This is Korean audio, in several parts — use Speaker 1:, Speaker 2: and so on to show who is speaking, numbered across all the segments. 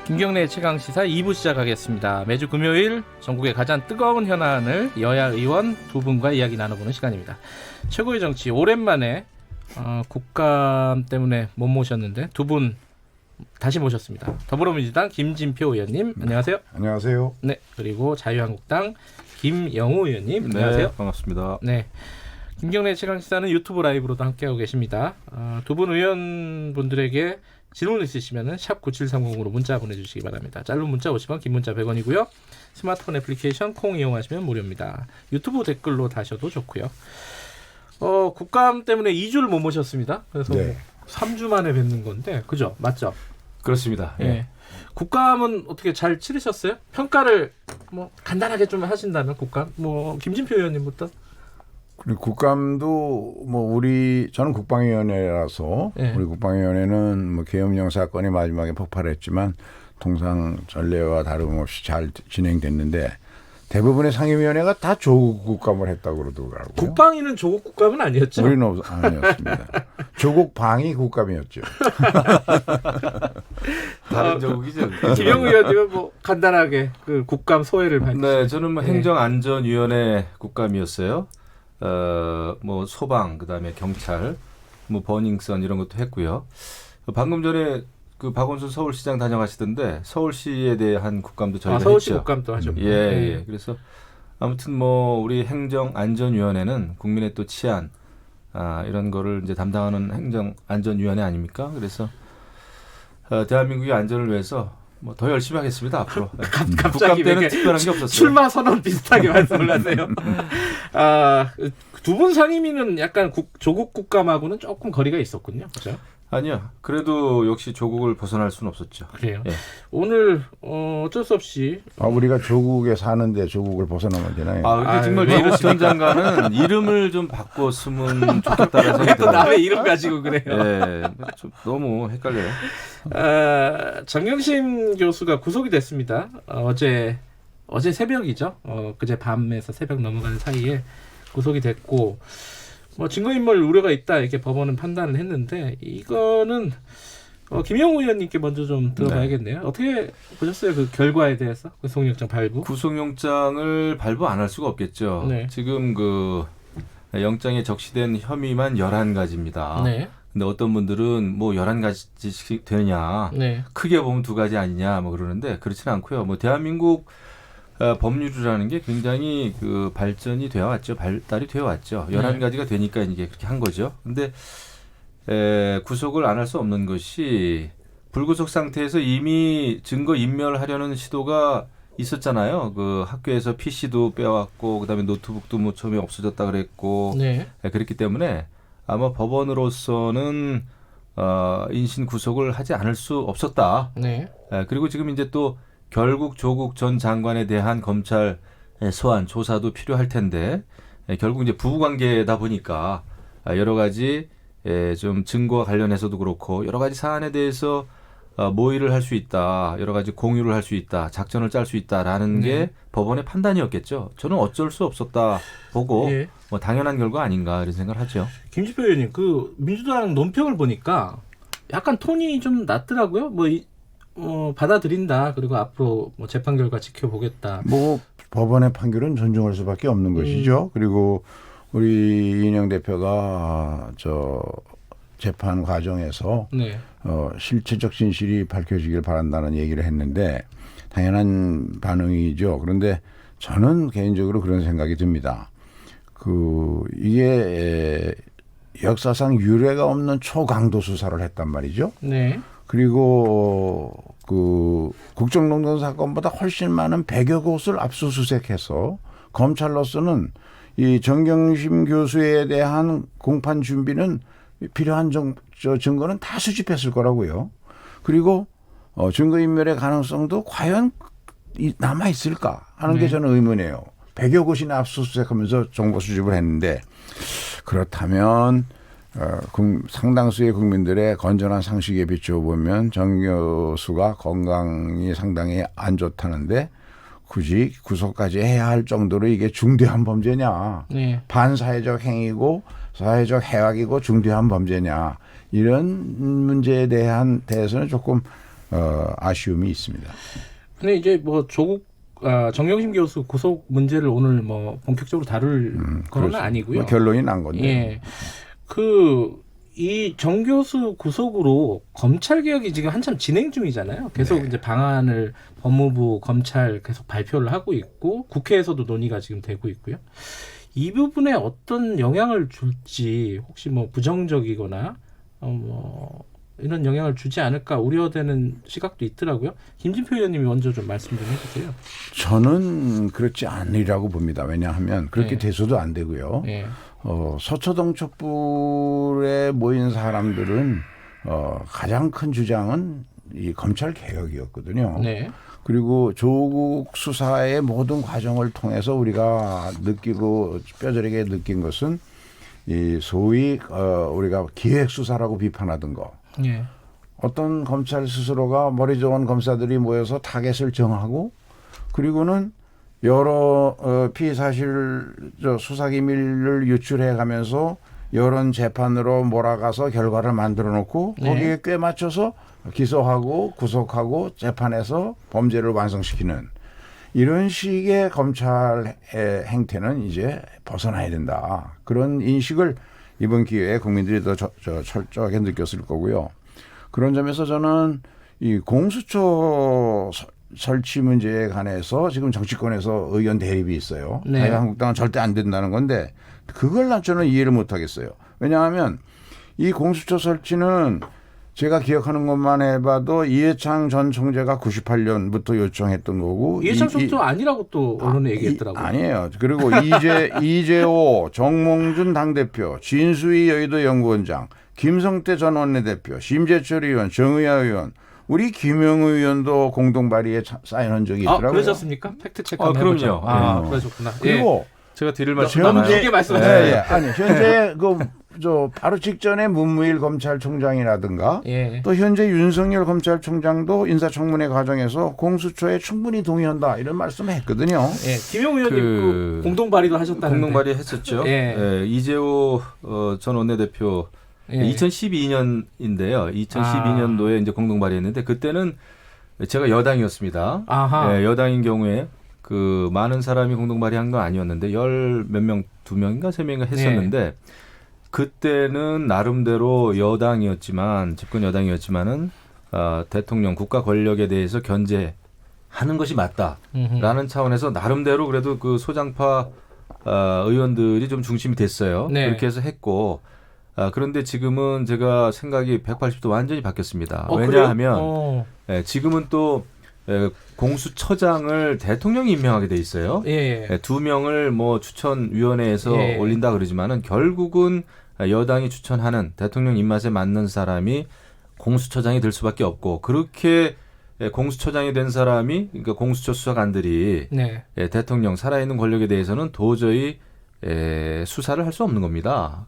Speaker 1: 김경래의 최강시사 2부 시작하겠습니다. 매주 금요일 전국의 가장 뜨거운 현안을 여야 의원 두 분과 이야기 나눠보는 시간입니다. 최고의 정치 오랜만에 국감 때문에 못 모셨는데 두 분 다시 모셨습니다. 더불어민주당 김진표 의원님 안녕하세요.
Speaker 2: 안녕하세요.
Speaker 1: 네, 그리고 자유한국당 김영우 의원님 안녕하세요.
Speaker 3: 네, 반갑습니다.
Speaker 1: 네, 김경래 최강시사는 유튜브 라이브로도 함께하고 계십니다. 두 분 의원분들에게 질문 있으시면 샵 9730으로 문자 보내주시기 바랍니다. 짧은 문자 50원, 긴 문자 100원이고요. 스마트폰 애플리케이션 콩 이용하시면 무료입니다. 유튜브 댓글로 다셔도 좋고요. 국감 때문에 2주를 못 모셨습니다. 그래서
Speaker 2: 네.
Speaker 1: 3주 만에 뵙는 건데 그죠? 맞죠?
Speaker 3: 그렇습니다.
Speaker 1: 예. 네. 국감은 어떻게 잘 치르셨어요? 평가를 뭐 간단하게 좀 하신다면 국감? 뭐 김진표 의원님부터.
Speaker 2: 그리고 국감도 뭐 저는 국방위원회라서
Speaker 1: 네.
Speaker 2: 우리 국방위원회는 뭐 계엄령 사건이 마지막에 폭발했지만 통상 전례와 다름없이 잘 진행됐는데 대부분의 상임위원회가 다 조국 국감을 했다고 그러더라고요.
Speaker 1: 국방위는 조국 국감은 아니었죠?
Speaker 2: 우리는 아니었습니다. 조국 방위 국감이었죠.
Speaker 3: 다른 조국이죠.
Speaker 1: 김영우 의원님은 뭐 간단하게 그 국감 소회를 밝히시죠.
Speaker 3: 네, 저는 뭐 행정안전위원회 국감이었어요. 뭐 소방, 그다음에 경찰, 뭐 버닝썬 이런 것도 했고요. 방금 전에 그 박원순 서울시장 다녀가시던데 서울시에 대한 국감도 저희가
Speaker 1: 서울시
Speaker 3: 했죠.
Speaker 1: 국감도 하셨고.
Speaker 3: 예, 예. 그래서 아무튼 뭐 우리 행정안전위원회는 국민의 또 치안 이런 거를 이제 담당하는 행정안전위원회 아닙니까? 그래서 대한민국의 안전을 위해서 뭐 더 열심히 하겠습니다 앞으로.
Speaker 1: 갑자기
Speaker 3: 국감 때는 특별한 게 없었어요.
Speaker 1: 출마 선언 비슷하게 말씀을 하세요. 두 분 상임위는 약간 조국 국감하고는 조금 거리가 있었군요. 그렇죠?
Speaker 3: 아니요. 그래도 역시 조국을 벗어날 수는 없었죠.
Speaker 1: 그래요.
Speaker 3: 예.
Speaker 1: 오늘 어쩔 수 없이
Speaker 2: 우리가 조국에 사는데 조국을 벗어나면 되나요?
Speaker 3: 근데 정말 외국 전 장관은 이름을 좀 바꿨으면 좋겠다는 생각이
Speaker 1: 또
Speaker 3: 들어요.
Speaker 1: 남의 이름 가지고 그래요.
Speaker 3: 예, 좀 너무 헷갈려요.
Speaker 1: 정경심 교수가 구속이 됐습니다. 어제 새벽이죠. 그제 밤에서 새벽 넘어가는 사이에 구속이 됐고 뭐 증거인멸 우려가 있다 이렇게 법원은 판단을 했는데 이거는 김영우 의원님께 먼저 좀 들어봐야겠네요. 어떻게 보셨어요? 그 결과에 대해서 구속영장 발부?
Speaker 3: 구속영장을 발부 안 할 수가 없겠죠.
Speaker 1: 네.
Speaker 3: 지금 그 영장에 적시된 혐의만 11가지입니다.
Speaker 1: 네.
Speaker 3: 근데 어떤 분들은 뭐 11가지씩 되느냐,
Speaker 1: 네.
Speaker 3: 크게 보면 2가지 아니냐 뭐 그러는데 그렇지는 않고요. 뭐 대한민국 법률이라는 게 굉장히 그 발전이 되어 왔죠. 발달이 되어 왔죠. 11가지가 되니까 이게 그렇게 한 거죠. 근데 구속을 안 할 수 없는 것이 불구속 상태에서 이미 증거 인멸하려는 시도가 있었잖아요. 그 학교에서 PC도 빼왔고 그다음에 노트북도 뭐 처음에 없어졌다 그랬고
Speaker 1: 네.
Speaker 3: 그렇기 때문에 아마 법원으로서는 인신 구속을 하지 않을 수 없었다.
Speaker 1: 네.
Speaker 3: 그리고 지금 이제 또 결국 조국 전 장관에 대한 검찰 소환 조사도 필요할 텐데 결국 이제 부부관계다 보니까 여러 가지 좀 증거와 관련해서도 그렇고 여러 가지 사안에 대해서 모의를 할 수 있다, 여러 가지 공유를 할 수 있다, 작전을 짤 수 있다라는 게 법원의 판단이었겠죠. 저는 어쩔 수 없었다 보고 뭐 당연한 결과 아닌가 이런 생각을 하죠.
Speaker 1: 김진표 의원님, 그 민주당 논평을 보니까 약간 톤이 좀 낮더라고요. 받아들인다. 그리고 앞으로 뭐 재판 결과 지켜보겠다.
Speaker 2: 뭐 법원의 판결은 존중할 수밖에 없는 것이죠. 그리고 우리 이인영 대표가 재판 과정에서 실체적 진실이 밝혀지길 바란다는 얘기를 했는데 당연한 반응이죠. 그런데 저는 개인적으로 그런 생각이 듭니다. 이게 역사상 유례가 없는 초강도 수사를 했단 말이죠.
Speaker 1: 네.
Speaker 2: 그리고 국정농단 사건보다 훨씬 많은 100여 곳을 압수수색해서 검찰로서는 이 정경심 교수에 대한 공판 준비는 필요한 증거는 다 수집했을 거라고요. 그리고 증거인멸의 가능성도 과연 남아 있을까 하는 게 저는 의문이에요. 100여 곳이나 압수수색하면서 정보 수집을 했는데 그렇다면 상당수의 국민들의 건전한 상식에 비춰보면 정 교수가 건강이 상당히 안 좋다는데 굳이 구속까지 해야 할 정도로 이게 중대한 범죄냐, 반사회적 행위고 사회적 해악이고 중대한 범죄냐, 이런 문제에 대해서는 조금 아쉬움이 있습니다.
Speaker 1: 근데 이제 뭐 정경심 교수 구속 문제를 오늘 뭐 본격적으로 다룰 건 아니고요.
Speaker 2: 뭐 결론이 난 건데.
Speaker 1: 예. 이 정 교수 구속으로 검찰 개혁이 지금 한참 진행 중이잖아요. 계속
Speaker 2: 네.
Speaker 1: 이제 방안을 법무부, 검찰 계속 발표를 하고 있고 국회에서도 논의가 지금 되고 있고요. 이 부분에 어떤 영향을 줄지 혹시 뭐 부정적이거나 뭐 이런 영향을 주지 않을까 우려되는 시각도 있더라고요. 김진표 의원님이 먼저 좀 말씀 좀 해주세요.
Speaker 2: 저는 그렇지 않으리라고 봅니다. 왜냐하면 그렇게
Speaker 1: 네.
Speaker 2: 돼서도 안 되고요.
Speaker 1: 네.
Speaker 2: 서초동 촛불에 모인 사람들은 가장 큰 주장은 이 검찰 개혁이었거든요.
Speaker 1: 네.
Speaker 2: 그리고 조국 수사의 모든 과정을 통해서 우리가 느끼고 뼈저리게 느낀 것은 이 소위 우리가 기획 수사라고 비판하던 거.
Speaker 1: 네.
Speaker 2: 어떤 검찰 스스로가 머리 좋은 검사들이 모여서 타겟을 정하고 그리고는 여러 피의 사실 수사 기밀을 유출해 가면서 여론 재판으로 몰아가서 결과를 만들어 놓고
Speaker 1: 네.
Speaker 2: 거기에 꽤 맞춰서 기소하고 구속하고 재판에서 범죄를 완성시키는 이런 식의 검찰의 행태는 이제 벗어나야 된다. 그런 인식을 이번 기회에 국민들이 더 철저하게 느꼈을 거고요. 그런 점에서 저는 이 공수처 설치 문제에 관해서 지금 정치권에서 의견 대립이 있어요.
Speaker 1: 네.
Speaker 2: 자유한국당은 절대 안 된다는 건데 그걸 저는 이해를 못 하겠어요. 왜냐하면 이 공수처 설치는 제가 기억하는 것만 해봐도 이해창 전 총재가 98년부터 요청했던 거고
Speaker 1: 이해창 총재도 아니라고 또 언론에 얘기했더라고요.
Speaker 2: 아니에요. 그리고 이재호, 정몽준 당대표, 진수희 여의도 연구원장, 김성태 전 원내대표, 심재철 의원, 정의아 의원, 우리 김영우 의원도 공동 발의에 사인한 적이 있더라고요.
Speaker 1: 그러셨습니까? 팩트 체크 한번
Speaker 3: 그럼요.
Speaker 1: 해보자.
Speaker 2: 네.
Speaker 1: 그러셨구나.
Speaker 2: 그리고
Speaker 3: 제가 드릴 말씀 많아요.
Speaker 1: 현재 말씀하세요.
Speaker 2: 아니 현재 바로 직전에 문무일 검찰총장이라든가 또 현재 윤석열 검찰총장도 인사청문회 과정에서 공수처에 충분히 동의한다 이런 말씀을 했거든요.
Speaker 1: 예, 김용 의원님 공동 발의도 하셨다는데.
Speaker 3: 공동 발의했었죠. 이재호 전 원내대표 2012년인데요. 2012년도에 이제 공동 발의했는데 그때는 제가 여당이었습니다. 여당인 경우에 많은 사람이 공동 발의한 건 아니었는데 열 몇 명, 2명인가 3명인가 했었는데 그때는 나름대로 여당이었지만 집권 여당이었지만은 대통령 국가 권력에 대해서 견제하는 것이 맞다라는 차원에서 나름대로 그래도 그 소장파 의원들이 좀 중심이 됐어요.
Speaker 1: 네.
Speaker 3: 그렇게 해서 했고 그런데 지금은 제가 생각이 180도 완전히 바뀌었습니다. 왜냐하면 지금은 또 공수처장을 대통령이 임명하게 돼 있어요. 2명을 뭐 추천위원회에서 올린다 그러지만은 결국은 여당이 추천하는 대통령 입맛에 맞는 사람이 공수처장이 될 수밖에 없고 그렇게 공수처장이 된 사람이 그러니까 공수처 수사관들이 대통령 살아있는 권력에 대해서는 도저히 수사를 할 수 없는 겁니다.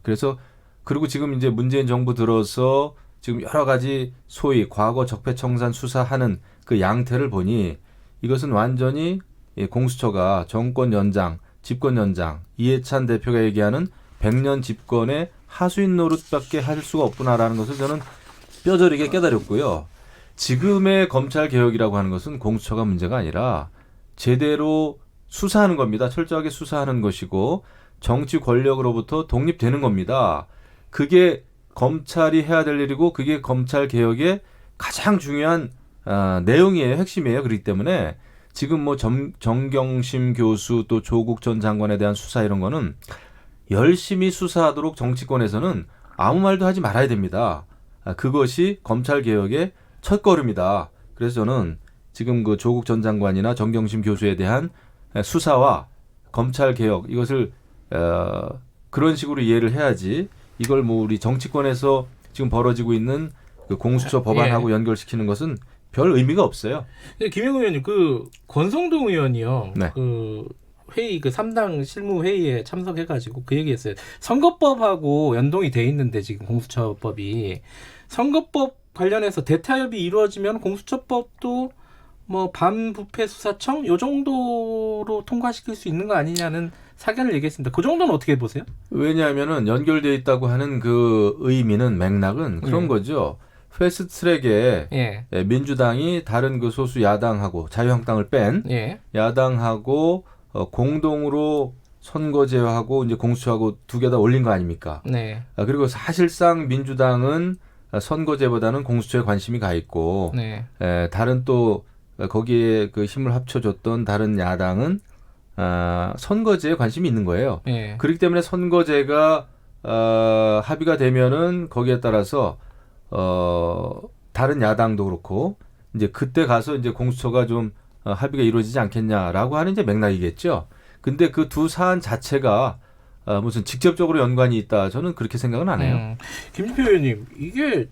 Speaker 3: 그리고 지금 이제 문재인 정부 들어서 지금 여러 가지 소위 과거 적폐청산 수사하는 그 양태를 보니 이것은 완전히 공수처가 정권 연장, 집권 연장, 이해찬 대표가 얘기하는 100년 집권의 하수인 노릇밖에 할 수가 없구나라는 것을 저는 뼈저리게 깨달았고요. 지금의 검찰 개혁이라고 하는 것은 공수처가 문제가 아니라 제대로 수사하는 겁니다. 철저하게 수사하는 것이고 정치 권력으로부터 독립되는 겁니다. 그게 검찰이 해야 될 일이고 그게 검찰 개혁의 가장 중요한 내용이에요. 핵심이에요. 그렇기 때문에 지금 뭐 정경심 교수 또 조국 전 장관에 대한 수사 이런 거는 열심히 수사하도록 정치권에서는 아무 말도 하지 말아야 됩니다. 그것이 검찰 개혁의 첫걸음이다. 그래서 저는 지금 그 조국 전 장관이나 정경심 교수에 대한 수사와 검찰 개혁 이것을 그런 식으로 이해를 해야지 이걸 뭐 우리 정치권에서 지금 벌어지고 있는 그 공수처 법안하고 연결시키는 것은 별 의미가 없어요.
Speaker 1: 김영우 의원님, 권성동 의원이요.
Speaker 3: 네.
Speaker 1: 회의 3당 실무 회의에 참석해가지고 그 얘기했어요. 선거법하고 연동이 돼 있는데 지금 공수처법이 선거법 관련해서 대타협이 이루어지면 공수처법도 뭐 반부패 수사청 요 정도로 통과시킬 수 있는 거 아니냐는 사견을 얘기했습니다. 그 정도는 어떻게 보세요?
Speaker 3: 왜냐하면은 연결되어 있다고 하는 그 의미는 맥락은 그런 거죠. 패스트트랙에
Speaker 1: 예.
Speaker 3: 민주당이 다른 그 소수 야당하고 자유한국당을 뺀
Speaker 1: 예.
Speaker 3: 야당하고 공동으로 선거제하고 이제 공수처하고 두 개 다 올린 거 아닙니까?
Speaker 1: 네.
Speaker 3: 그리고 사실상 민주당은 선거제보다는 공수처에 관심이 가 있고
Speaker 1: 네.
Speaker 3: 다른 또 거기에 그 힘을 합쳐줬던 다른 야당은 선거제에 관심이 있는 거예요.
Speaker 1: 예.
Speaker 3: 그렇기 때문에 선거제가 합의가 되면은 거기에 따라서 다른 야당도 그렇고 이제 그때 가서 이제 공수처가 좀 합의가 이루어지지 않겠냐라고 하는 이제 맥락이겠죠. 근데 그 두 사안 자체가 무슨 직접적으로 연관이 있다 저는 그렇게 생각은 안 해요.
Speaker 1: 김진표 의원님, 이게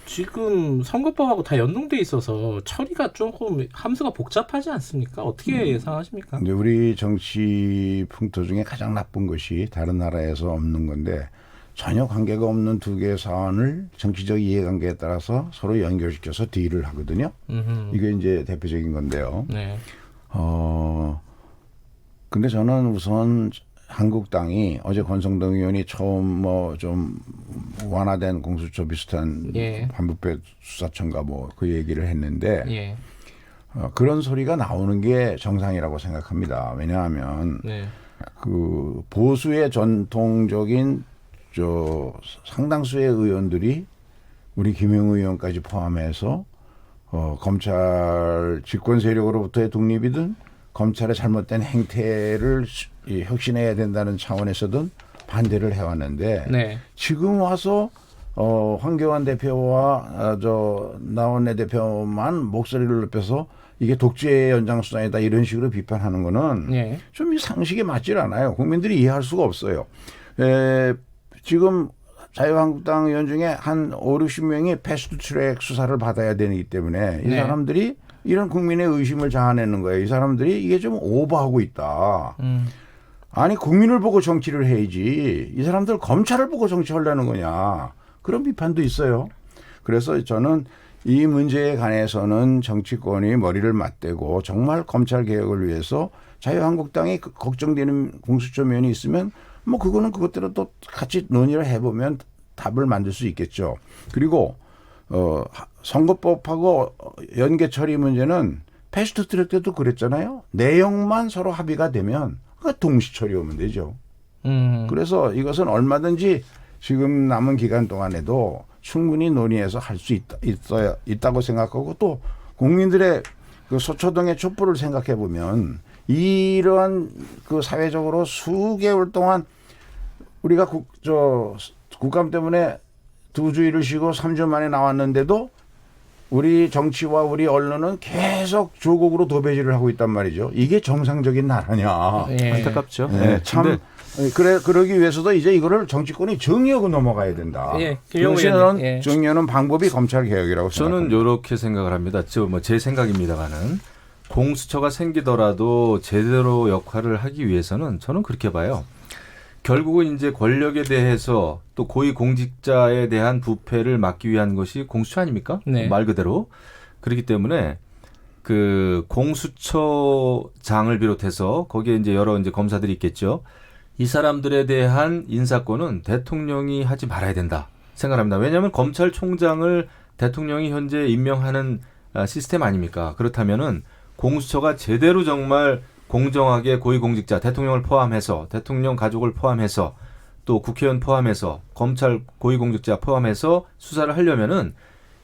Speaker 1: 지금 선거법하고 다 연동돼 있어서 처리가 조금 함수가 복잡하지 않습니까? 어떻게 예상하십니까?
Speaker 2: 근데 우리 정치 풍토 중에 가장 나쁜 것이 다른 나라에서 없는 건데 전혀 관계가 없는 두 개의 사안을 정치적 이해관계에 따라서 서로 연결시켜서 딜을 하거든요. 이게 이제 대표적인 건데요.
Speaker 1: 네.
Speaker 2: 근데 저는 우선 한국당이 어제 권성동 의원이 처음 뭐 좀 완화된 공수처 비슷한
Speaker 1: 예.
Speaker 2: 반부패 수사청가 뭐 그 얘기를 했는데
Speaker 1: 예.
Speaker 2: 그런 소리가 나오는 게 정상이라고 생각합니다. 왜냐하면
Speaker 1: 네.
Speaker 2: 그 보수의 전통적인 저 상당수의 의원들이 우리 김영우 의원까지 포함해서 검찰 집권 세력으로부터의 독립이든 검찰의 잘못된 행태를 혁신해야 된다는 차원에서든 반대를 해왔는데
Speaker 1: 네.
Speaker 2: 지금 와서 황교안 대표와 나원내 대표만 목소리를 높여서 이게 독재의 연장수단이다 이런 식으로 비판하는 거는
Speaker 1: 예.
Speaker 2: 좀 상식에 맞질 않아요. 국민들이 이해할 수가 없어요. 지금 자유한국당 의원 중에 한 50~60명이 패스트트랙 수사를 받아야 되기 때문에 이
Speaker 1: 네.
Speaker 2: 사람들이 이런 국민의 의심을 자아내는 거예요. 이 사람들이 이게 좀 오버하고 있다. 아니 국민을 보고 정치를 해야지. 이 사람들 검찰을 보고 정치하려는 거냐. 그런 비판도 있어요. 그래서 저는 이 문제에 관해서는 정치권이 머리를 맞대고 정말 검찰 개혁을 위해서 자유한국당이 걱정되는 공수처 면이 있으면 뭐 그거는 그것대로 또 같이 논의를 해보면 답을 만들 수 있겠죠. 그리고 선거법하고 연계 처리 문제는 패스트트랙 때도 그랬잖아요. 내용만 서로 합의가 되면 동시 처리하면 되죠. 그래서 이것은 얼마든지 지금 남은 기간 동안에도 충분히 논의해서 할 수 있다고 생각하고 또 국민들의 그 소초동의 촛불을 생각해 보면 이러한 그 사회적으로 수개월 동안 우리가 국감 때문에 2주일을 쉬고 3주 만에 나왔는데도 우리 정치와 우리 언론은 계속 조국으로 도배질을 하고 있단 말이죠. 이게 정상적인 나라냐.
Speaker 1: 예.
Speaker 3: 안타깝죠.
Speaker 2: 네, 참 그러기 위해서도 이제 이거를 정치권이 정리하고 넘어가야 된다.
Speaker 1: 예.
Speaker 2: 정치는 정리하는 방법이 검찰 개혁이라고
Speaker 3: 저는
Speaker 2: 생각합니다.
Speaker 3: 이렇게 생각을 합니다. 제 생각입니다만은 공수처가 생기더라도 제대로 역할을 하기 위해서는 저는 그렇게 봐요. 결국은 이제 권력에 대해서 또 고위 공직자에 대한 부패를 막기 위한 것이 공수처 아닙니까?
Speaker 1: 네.
Speaker 3: 말 그대로. 그렇기 때문에 그 공수처장을 비롯해서 거기에 이제 여러 이제 검사들이 있겠죠. 이 사람들에 대한 인사권은 대통령이 하지 말아야 된다 생각합니다. 왜냐하면 검찰총장을 대통령이 현재 임명하는 시스템 아닙니까? 그렇다면은 공수처가 제대로 정말 공정하게 고위공직자 대통령을 포함해서 대통령 가족을 포함해서 또 국회의원 포함해서 검찰 고위공직자 포함해서 수사를 하려면은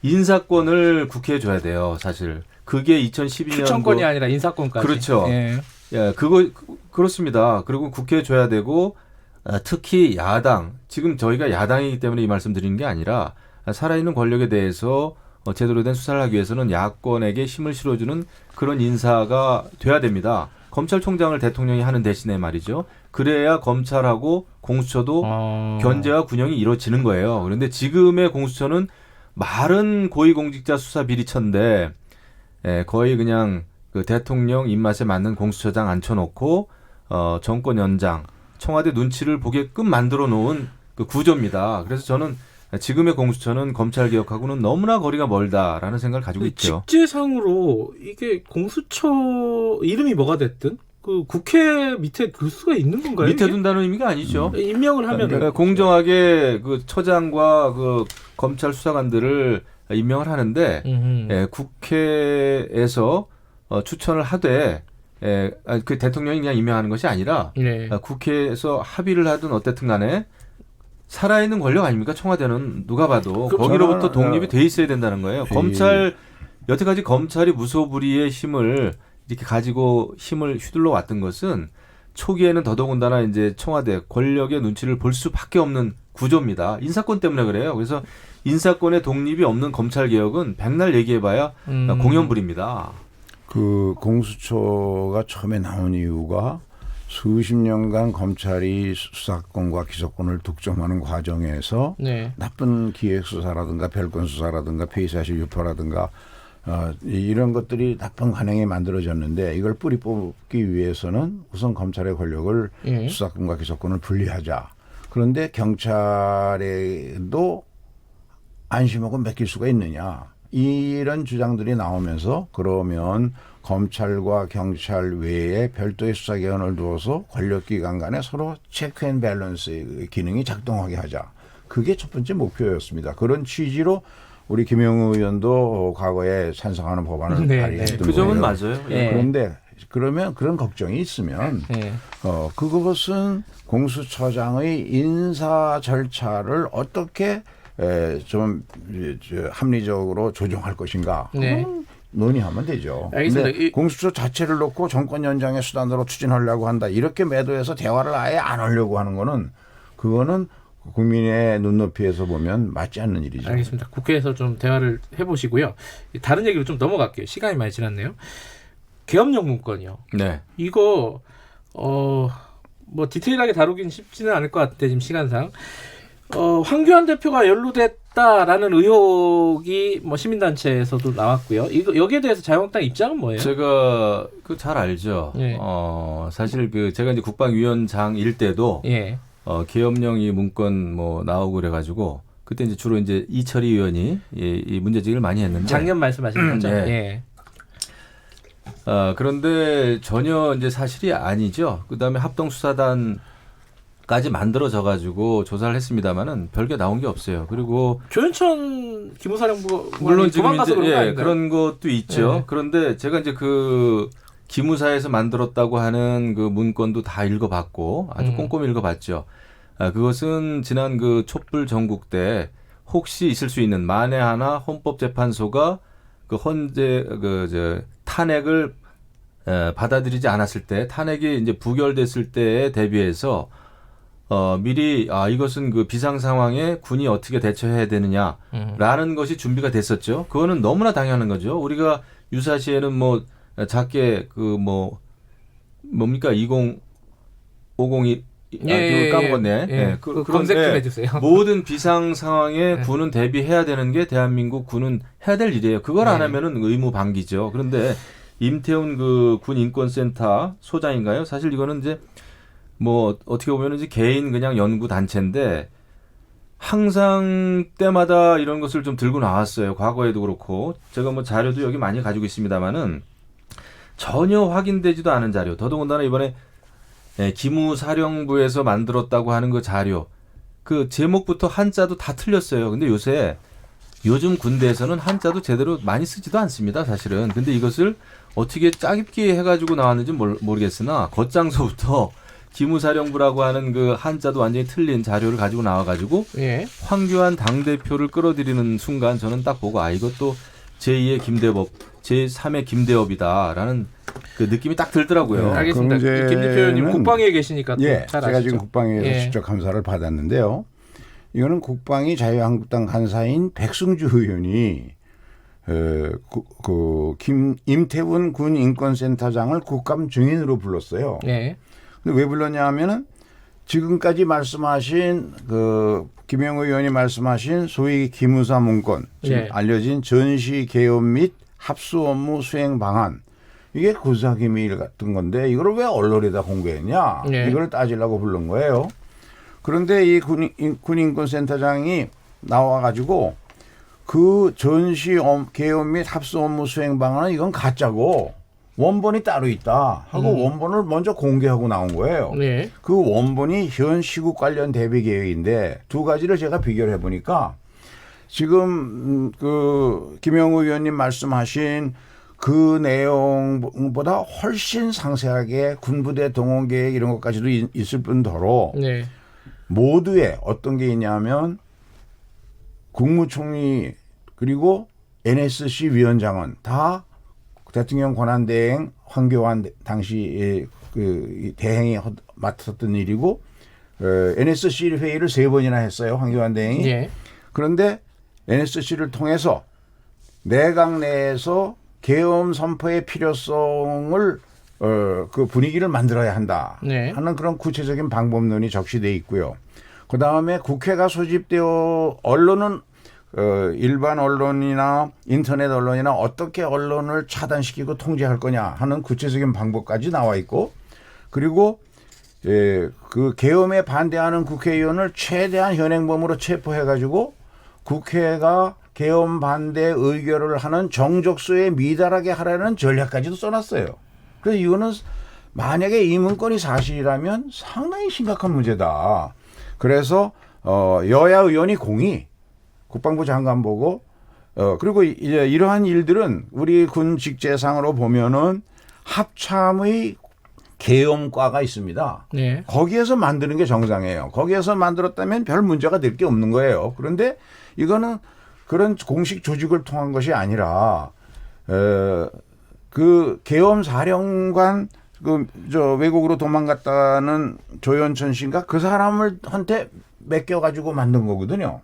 Speaker 3: 인사권을 국회에 줘야 돼요. 사실 그게 2012년
Speaker 1: 추천권이 아니라 인사권까지.
Speaker 3: 그렇죠.
Speaker 1: 예.
Speaker 3: 그렇습니다. 그리고 국회에 줘야 되고 특히 야당 지금 저희가 야당이기 때문에 이 말씀 드리는 게 아니라 살아있는 권력에 대해서 제대로 된 수사를 하기 위해서는 야권에게 힘을 실어주는 그런 인사가 돼야 됩니다. 검찰총장을 대통령이 하는 대신에 말이죠. 그래야 검찰하고 공수처도 견제와 균형이 이루어지는 거예요. 그런데 지금의 공수처는 말은 고위공직자 수사 비리처인데 거의 그냥 그 대통령 입맛에 맞는 공수처장 앉혀놓고 정권 연장, 청와대 눈치를 보게끔 만들어 놓은 그 구조입니다. 그래서 저는 지금의 공수처는 검찰 개혁하고는 너무나 거리가 멀다라는 생각을 가지고 있죠.
Speaker 1: 직제상으로 이게 공수처 이름이 뭐가 됐든 그 국회 밑에 둘 수가 있는 건가요?
Speaker 3: 밑에
Speaker 1: 이게?
Speaker 3: 둔다는 의미가 아니죠.
Speaker 1: 임명을 하면
Speaker 3: 공정하게 그 처장과 그 검찰 수사관들을 임명을 하는데 국회에서 추천을 하되 그 대통령이 그냥 임명하는 것이 아니라
Speaker 1: 네.
Speaker 3: 국회에서 합의를 하든 어쨌든 간에 살아있는 권력 아닙니까? 청와대는 누가 봐도
Speaker 2: 그
Speaker 3: 거기로부터
Speaker 2: 저는,
Speaker 3: 독립이 돼 있어야 된다는 거예요. 여태까지 검찰이 무소불위의 힘을 이렇게 가지고 힘을 휘둘러 왔던 것은 초기에는 더더군다나 이제 청와대 권력의 눈치를 볼 수밖에 없는 구조입니다. 인사권 때문에 그래요. 그래서 인사권의 독립이 없는 검찰 개혁은 백날 얘기해봐야 공연불입니다.
Speaker 2: 그 공수처가 처음에 나온 이유가 수십 년간 검찰이 수사권과 기소권을 독점하는 과정에서
Speaker 1: 네.
Speaker 2: 나쁜 기획수사라든가 별건 수사라든가 폐의사실 유포라든가 이런 것들이 나쁜 관행이 만들어졌는데 이걸 뿌리 뽑기 위해서는 우선 검찰의 권력을 수사권과 기소권을 분리하자. 그런데 경찰에도 안심하고 맡길 수가 있느냐. 이런 주장들이 나오면서 그러면 검찰과 경찰 외에 별도의 수사기관을 두어서 권력기관 간에 서로 체크 앤 밸런스의 기능이 작동하게 하자. 그게 첫 번째 목표였습니다. 그런 취지로 우리 김영우 의원도 과거에 찬성하는 법안을 발의했던
Speaker 3: 그 점은
Speaker 2: 거예요.
Speaker 3: 맞아요.
Speaker 2: 그런데 그러면 그런 걱정이 있으면 그것은 공수처장의 인사 절차를 어떻게 좀 합리적으로 조정할 것인가 논의하면 되죠. 그런데 공수처 자체를 놓고 정권 연장의 수단으로 추진하려고 한다. 이렇게 매도해서 대화를 아예 안 하려고 하는 거는 그거는 국민의 눈높이에서 보면 맞지 않는 일이죠.
Speaker 1: 알겠습니다. 국회에서 좀 대화를 해보시고요. 다른 얘기로 좀 넘어갈게요. 시간이 많이 지났네요. 계엄령 문건이요.
Speaker 3: 네.
Speaker 1: 이거 뭐 디테일하게 다루긴 쉽지는 않을 것 같은데 지금 시간상 황교안 대표가 연루됐다라는 의혹이 뭐 시민단체에서도 나왔고요. 이거 여기에 대해서 자유한국당 입장은 뭐예요?
Speaker 3: 제가 그 잘 알죠.
Speaker 1: 예.
Speaker 3: 사실 그 제가 이제 국방위원장일 때도 계엄령 이 문건 뭐 나오고 그래가지고 그때 이제 주로 이제 이철희 의원이 이 문제제기를 많이 했는데
Speaker 1: 작년 말씀하시는 거죠?
Speaker 3: 네. 그런데 전혀 이제 사실이 아니죠. 그다음에 합동수사단까지 만들어져 가지고 조사를 했습니다만은 별게 나온 게 없어요. 그리고
Speaker 1: 조현천 기무사령부
Speaker 3: 물론 지금
Speaker 1: 도망가서
Speaker 3: 이제
Speaker 1: 그런 거 아닌가요?
Speaker 3: 그런 것도 있죠. 그런데 제가 이제 그 기무사에서 만들었다고 하는 그 문건도 다 읽어봤고 아주 꼼꼼히 읽어봤죠. 그것은 지난 그 촛불 전국 때 혹시 있을 수 있는 만에 하나 헌법재판소가 그 탄핵을 받아들이지 않았을 때 탄핵이 이제 부결됐을 때에 대비해서 미리 이것은 그 비상 상황에 군이 어떻게 대처해야 되느냐라는 것이 준비가 됐었죠. 그거는 너무나 당연한 거죠. 우리가 유사시에는 뭐 작게 그 뭡니까 2050이 까먹었네.
Speaker 1: 검색 좀 해주세요.
Speaker 3: 모든 비상 상황에 군은 대비해야 되는 게 대한민국 군은 해야 될 일이에요. 그걸 안 하면은 의무 방기죠. 그런데 임태훈 그 군 인권센터 소장인가요? 사실 이거는 이제 뭐 어떻게 보면 이제 개인 그냥 연구 단체인데 항상 때마다 이런 것을 좀 들고 나왔어요. 과거에도 그렇고 제가 뭐 자료도 여기 많이 가지고 있습니다만은 전혀 확인되지도 않은 자료. 더더군다나 이번에 기무사령부에서 만들었다고 하는 그 자료, 그 제목부터 한자도 다 틀렸어요. 근데 요즘 군대에서는 한자도 제대로 많이 쓰지도 않습니다, 사실은. 근데 이것을 어떻게 짜깁기 해가지고 나왔는지 모르겠으나 겉장서부터 기무사령부라고 하는 그 한자도 완전히 틀린 자료를 가지고 나와가지고 황교안 당대표를 끌어들이는 순간 저는 딱 보고 이것도 제2의 김대법, 제3의 김대업이다라는 그 느낌이 딱 들더라고요.
Speaker 1: 알겠습니다. 김 대표님 국방위에 계시니까 잘 아시죠?
Speaker 2: 제가 지금 국방위에서 직접 감사를 받았는데요. 이거는 국방위 자유한국당 간사인 백승주 의원이 임태훈 군 인권센터장을 국감 증인으로 불렀어요. 근데 왜 불렀냐 하면은 지금까지 말씀하신 그 김영우 의원이 말씀하신 소위 기무사 문건, 지금 알려진 전시 개업 및 합수 업무 수행 방안, 이게 군사기밀 같은 건데 이걸 왜 언론에다 공개했냐? 이걸 따지려고 부른 거예요. 그런데 이 군인권센터장이 나와가지고 그 전시 개업 및 합수 업무 수행 방안은 이건 가짜고 원본이 따로 있다 하고 원본을 먼저 공개하고 나온 거예요. 그 원본이 현 시국 관련 대비 계획인데 두 가지를 제가 비교를 해보니까 지금 그 김영우 의원님 말씀하신 그 내용보다 훨씬 상세하게 군부대 동원 계획 이런 것까지도 있을 뿐더러
Speaker 1: 네.
Speaker 2: 모두의 어떤 게 있냐면 국무총리 그리고 NSC 위원장은 다 대통령 권한대행 황교안 당시 그 대행이 맡았던 일이고 NSC 회의를 3번이나 했어요. 황교안 대행이.
Speaker 1: 네.
Speaker 2: 그런데 NSC를 통해서 내각 내에서 계엄 선포의 필요성을 그 분위기를 만들어야 한다
Speaker 1: 네.
Speaker 2: 하는 그런 구체적인 방법론이 적시되어 있고요. 그 다음에 국회가 소집되어 언론은 일반 언론이나 인터넷 언론이나 어떻게 언론을 차단시키고 통제할 거냐 하는 구체적인 방법까지 나와 있고 그리고 그 계엄에 반대하는 국회의원을 최대한 현행범으로 체포해가지고 국회가 계엄 반대 의결을 하는 정족수에 미달하게 하라는 전략까지도 써놨어요. 그래서 이거는 만약에 이 문건이 사실이라면 상당히 심각한 문제다. 그래서 여야 의원이 공히 국방부 장관 보고 그리고 이제 이러한 일들은 우리 군 직제상으로 보면은 합참의 계엄과가 있습니다.
Speaker 1: 네.
Speaker 2: 거기에서 만드는 게 정상이에요. 거기에서 만들었다면 별 문제가 될 게 없는 거예요. 그런데 이거는 그런 공식 조직을 통한 것이 아니라 그 계엄 사령관 외국으로 도망갔다는 조현천 씨인가 그 사람을 한테 맡겨가지고 만든 거거든요.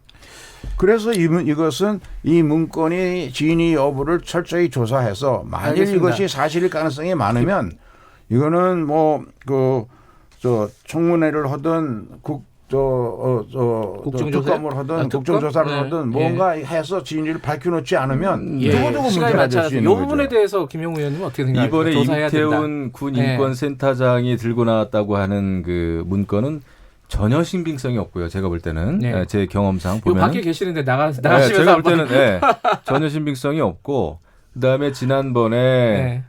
Speaker 2: 그래서 이것은 이 문건이 진위 여부를 철저히 조사해서 만일
Speaker 1: 알겠습니다.
Speaker 2: 이것이 사실일 가능성이 많으면 이거는 뭐 청문회를 하든 특검을 하든 국정조사를
Speaker 1: 네.
Speaker 2: 하든 뭔가 해서 진위를 밝혀놓지 않으면 두고두고
Speaker 1: 시간이
Speaker 2: 문제가
Speaker 1: 많지
Speaker 2: 될 수
Speaker 1: 않아서 이
Speaker 2: 있는
Speaker 1: 부분에
Speaker 2: 거죠.
Speaker 1: 대해서 김영우 의원님은 어떻게 생각하세요?
Speaker 3: 이번에
Speaker 1: 조사해야
Speaker 3: 임태훈
Speaker 1: 된다.
Speaker 3: 군 인권센터장이 들고 나왔다고 하는 그 문건은 전혀 신빙성이 없고요. 제가 볼 때는
Speaker 1: 네.
Speaker 3: 제 경험상
Speaker 1: 요
Speaker 3: 보면
Speaker 1: 밖에 계시는데 나가시면서
Speaker 3: 제가 볼
Speaker 1: 한번.
Speaker 3: 때는 전혀 신빙성이 없고 그다음에 지난번에
Speaker 1: 네.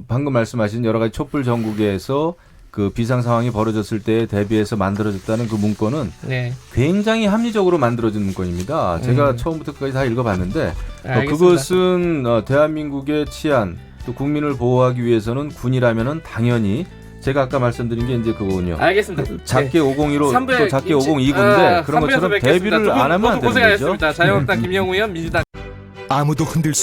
Speaker 3: 방금 말씀하신 여러 가지 촛불 전국에서 그 비상 상황이 벌어졌을 때에 대비해서 만들어졌다는 그 문건은
Speaker 1: 네.
Speaker 3: 굉장히 합리적으로 만들어진 문건입니다. 제가 처음부터 끝까지 다 읽어봤는데
Speaker 1: 알겠습니다.
Speaker 3: 그것은 대한민국의 치안 또 국민을 보호하기 위해서는 군이라면은 당연히 제가 아까 말씀드린 게 이제 그거군요.
Speaker 1: 알겠습니다.
Speaker 3: 작게 501호
Speaker 1: 삼부에
Speaker 3: 또 작게
Speaker 1: 일치-
Speaker 3: 502구인데 그런
Speaker 1: 3부에서
Speaker 3: 것처럼
Speaker 1: 뵙겠습니다.
Speaker 3: 대비를
Speaker 1: 두 분
Speaker 3: 안 하면 안
Speaker 1: 모두
Speaker 3: 되는 거죠.
Speaker 1: 고생하셨습니다. 자유한국당 김영우 의원, 민주당
Speaker 4: 아무도 흔들 수